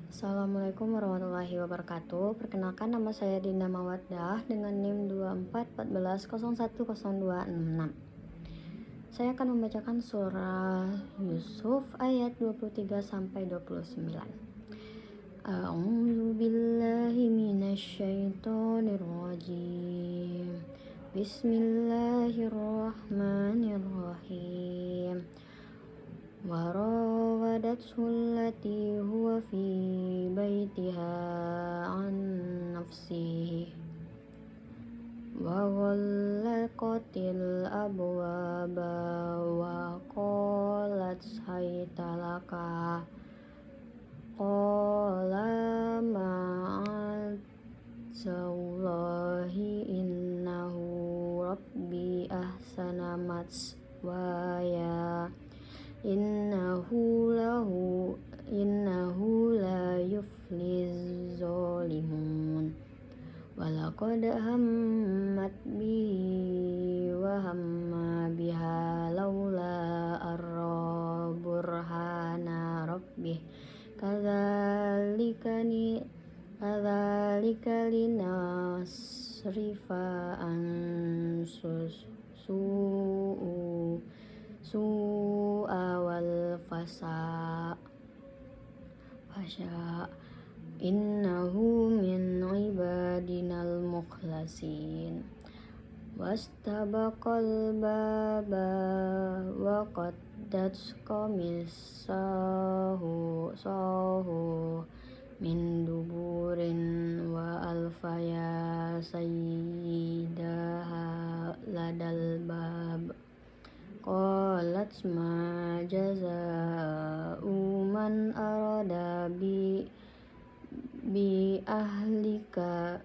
Assalamualaikum warahmatullahi wabarakatuh. Perkenalkan, nama saya Dinda Mawaddah dengan NIM 2414010266. Saya akan membacakan surah Yusuf ayat 23 sampai 29. A'udzu billahi minasyaitonir rajim. Bismillahirrahmanirrahim. وراودته التي هو في بيتها عن نفسه وغلقت الأبواب وقالت هيت لك قال معاذ الله إنه ربي أحسن مثواي إنه لا يفلح الظالمون ولقد همت به وهم بها لولا أن رأى برهان ربه كذلك لنصرف عنه السوء والفحشاء إنه من عبادنا المخلصين واستبق الباب وقدت قميصه من دبر وألف يا سيدها لدى الباب قالت ما جزاء من أراد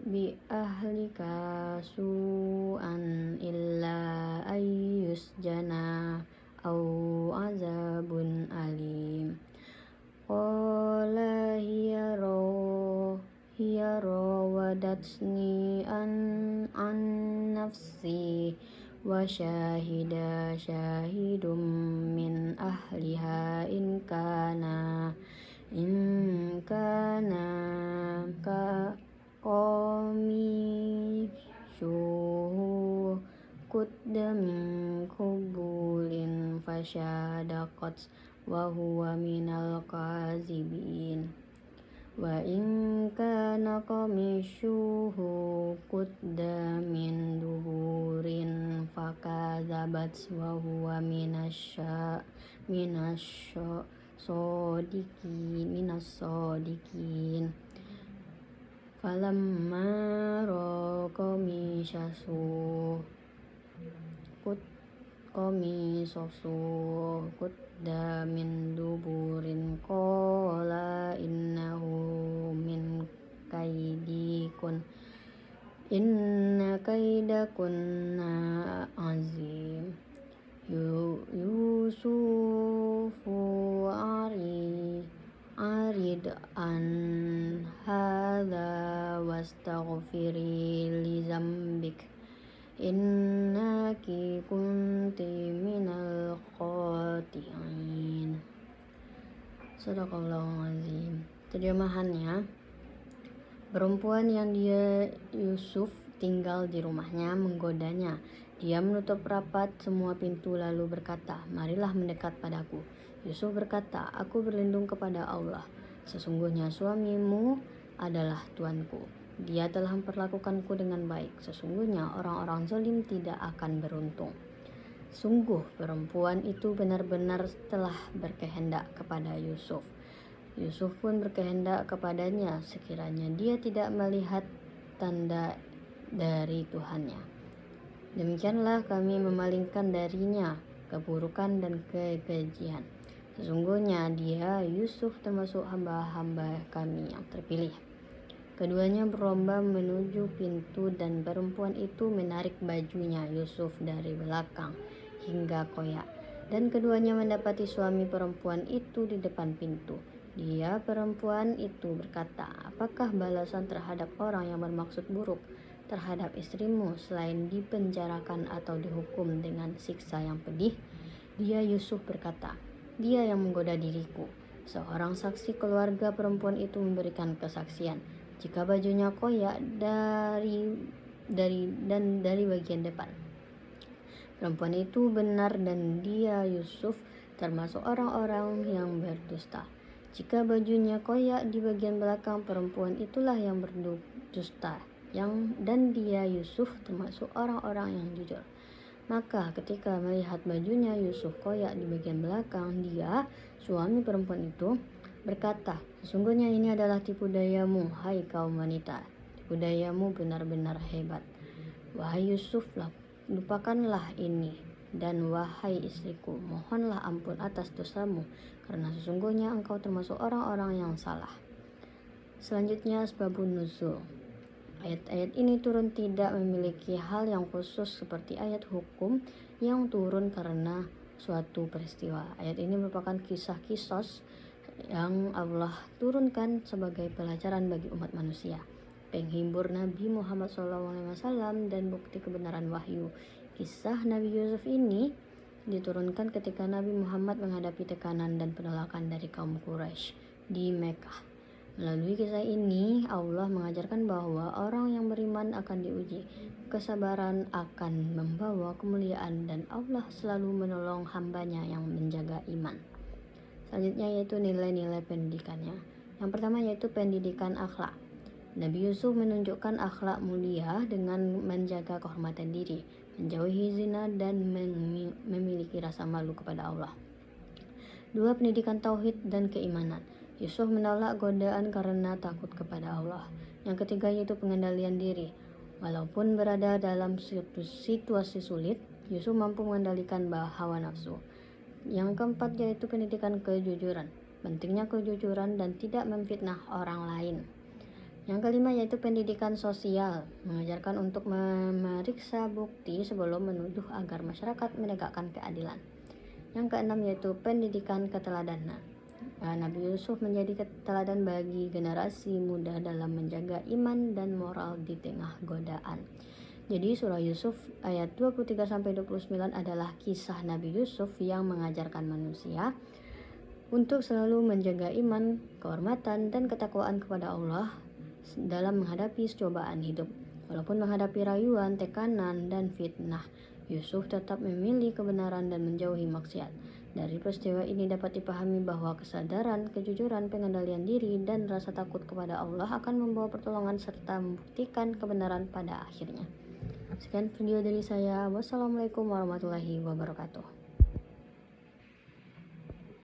بأهلك سوءا إلا أن يسجن أو عذاب أليم قال هي راودتني عن نفسي وشاهد من أهلها إن كان قميصه قد من قبل فصدقت وهو من الكاذبين وإن كان قميصه قد من دبر فكذبت وهو من الصادقين فلما رأى قميصه قد من دبر قال إنه من كيدكن إن كيدكن عظيم يوسف أعرض عن هذا واستغفري لذنبك إنك كنت من الخاطئين. Sadaqallahul azim. Terjemahannya, perempuan yang dia Yusuf tinggal di rumahnya menggodanya. Dia menutup rapat semua pintu lalu berkata, marilah mendekat padaku. Yusuf berkata, aku berlindung kepada Allah. Sesungguhnya suamimu adalah Tuanku. Dia telah memperlakukanku dengan baik. Sesungguhnya orang-orang zalim tidak akan beruntung. Sungguh perempuan itu benar-benar telah berkehendak kepada Yusuf. Yusuf pun berkehendak kepadanya sekiranya dia tidak melihat tanda dari Tuhannya. Demikianlah kami memalingkan darinya keburukan dan kekejian. Sesungguhnya dia Yusuf termasuk hamba-hamba kami yang terpilih. Keduanya berlomba menuju pintu dan perempuan itu menarik bajunya Yusuf dari belakang hingga koyak. Dan keduanya mendapati suami perempuan itu di depan pintu. Dia perempuan itu berkata, apakah balasan terhadap orang yang bermaksud buruk terhadap istrimu selain dipenjarakan atau dihukum dengan siksa yang pedih? Dia Yusuf berkata, dia yang menggoda diriku. Seorang saksi keluarga perempuan itu memberikan kesaksian. Jika bajunya koyak dari bagian depan. Perempuan itu benar dan dia Yusuf termasuk orang-orang yang berdusta. Jika bajunya koyak di bagian belakang, perempuan itulah yang berdusta. Dan dia Yusuf termasuk orang-orang yang jujur. Maka ketika melihat bajunya Yusuf koyak di bagian belakang, dia, suami perempuan itu, berkata, "Sesungguhnya ini adalah tipu dayamu, hai kaum wanita. Tipu dayamu benar-benar hebat. Wahai Yusuf, lupakanlah ini, dan wahai istriku, mohonlah ampun atas dosamu, karena sesungguhnya engkau termasuk orang-orang yang salah." Selanjutnya, asbabun nuzul. Ayat-ayat ini turun tidak memiliki hal yang khusus seperti ayat hukum yang turun karena suatu peristiwa. Ayat ini merupakan kisah-kisah yang Allah turunkan sebagai pelajaran bagi umat manusia, penghibur Nabi Muhammad SAW dan bukti kebenaran wahyu. Kisah Nabi Yusuf ini diturunkan ketika Nabi Muhammad menghadapi tekanan dan penolakan dari kaum Quraisy di Mekah. Melalui kisah ini, Allah mengajarkan bahwa orang yang beriman akan diuji. Kesabaran akan membawa kemuliaan dan Allah selalu menolong hambanya yang menjaga iman. Selanjutnya yaitu nilai-nilai pendidikannya. Yang pertama yaitu pendidikan akhlak. Nabi Yusuf menunjukkan akhlak mulia dengan menjaga kehormatan diri, menjauhi zina dan memiliki rasa malu kepada Allah. 2. Pendidikan tauhid dan keimanan. Yusuf menolak godaan karena takut kepada Allah. Yang ketiga yaitu pengendalian diri. Walaupun berada dalam situasi sulit, Yusuf mampu mengendalikan hawa nafsu. Yang keempat yaitu pendidikan kejujuran. Pentingnya kejujuran dan tidak memfitnah orang lain. Yang kelima yaitu pendidikan sosial, mengajarkan untuk memeriksa bukti sebelum menuduh agar masyarakat menegakkan keadilan. Yang keenam yaitu pendidikan keteladanan. Nabi Yusuf menjadi teladan bagi generasi muda dalam menjaga iman dan moral di tengah godaan. Jadi surah Yusuf ayat 23-29 adalah kisah Nabi Yusuf yang mengajarkan manusia untuk selalu menjaga iman, kehormatan, dan ketakwaan kepada Allah dalam menghadapi cobaan hidup. Walaupun menghadapi rayuan, tekanan, dan fitnah, Yusuf tetap memilih kebenaran dan menjauhi maksiat. Dari peristiwa ini dapat dipahami bahwa kesadaran, kejujuran, pengendalian diri, dan rasa takut kepada Allah akan membawa pertolongan serta membuktikan kebenaran pada akhirnya. Sekian video dari saya. Wassalamualaikum warahmatullahi wabarakatuh.